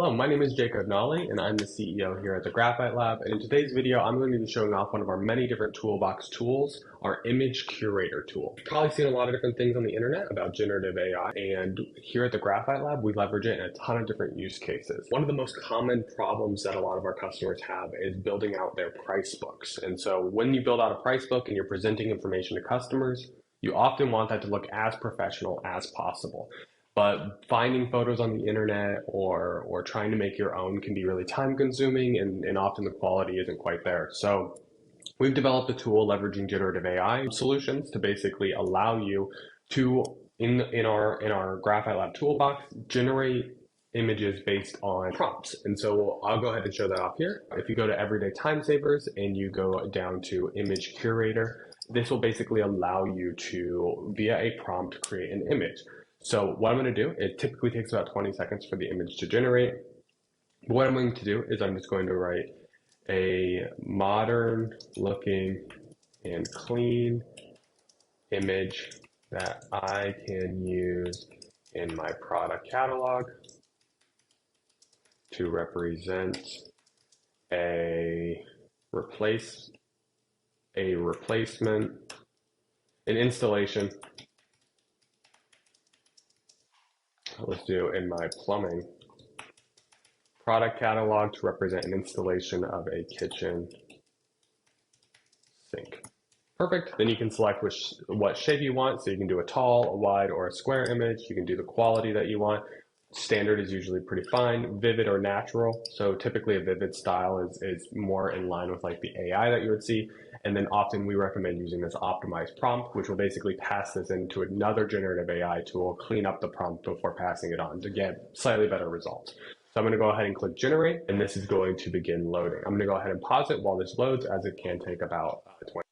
Hello, my name is Jacob Nolly, and I'm the CEO here at the Graphite Lab. And in today's video, I'm going to be showing off one of our many different toolbox tools, our Image Curator tool. You've probably seen a lot of different things on the internet about generative AI, and here at the Graphite Lab, we leverage it in a ton of different use cases. One of the most common problems that a lot of our customers have is building out their price books. And so when you build out a price book and you're presenting information to customers, you often want that to look as professional as possible. But finding photos on the internet or trying to make your own can be really time consuming, and often the quality isn't quite there. So we've developed a tool leveraging generative AI solutions to basically allow you to, in our Graphite Lab toolbox, generate images based on prompts. And so I'll go ahead and show that off here. If you go to Everyday Time Savers and you go down to Image Curator, this will basically allow you to, via a prompt, create an image. So what I'm going to do, it typically takes about 20 seconds for the image to generate. But what I'm going to do is I'm just going to write a modern looking and clean image that I can use in my product catalog to represent an installation. Let's do in my plumbing product catalog to represent an installation of a kitchen sink. Perfect. Then you can select what shape you want. So you can do a tall, a wide, or a square image. You can do the quality that you want. Standard is usually pretty fine, vivid or natural. So typically a vivid style is more in line with like the AI that you would see. And then often we recommend using this optimized prompt, which will basically pass this into another generative AI tool, clean up the prompt before passing it on to get slightly better results. So I'm going to go ahead and click generate, and this is going to begin loading. I'm going to go ahead and pause it while this loads, as it can take about 20.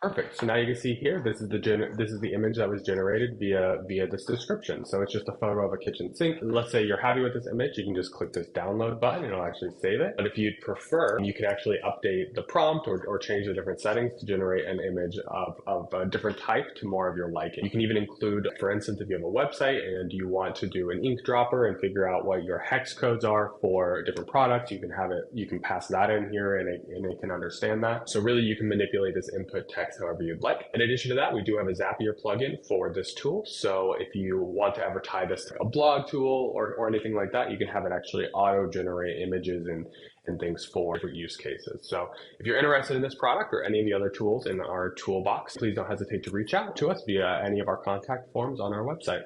Perfect. So now you can see here, this is the image that was generated via this description. So it's just a photo of a kitchen sink. Let's say you're happy with this image, you can just click this download button and it'll actually save it. But if you'd prefer, you can actually update the prompt or change the different settings to generate an image of a different type to more of your liking. You can even include, for instance, if you have a website and you want to do an ink dropper and figure out what your hex codes are for different products, you can pass that in here and it can understand that. So really you can manipulate this input text however you'd like. In addition to that, we do have a Zapier plugin for this tool. So if you want to ever tie this to a blog tool or anything like that, you can have it actually auto-generate images and things for different use cases. So if you're interested in this product or any of the other tools in our toolbox, please don't hesitate to reach out to us via any of our contact forms on our website.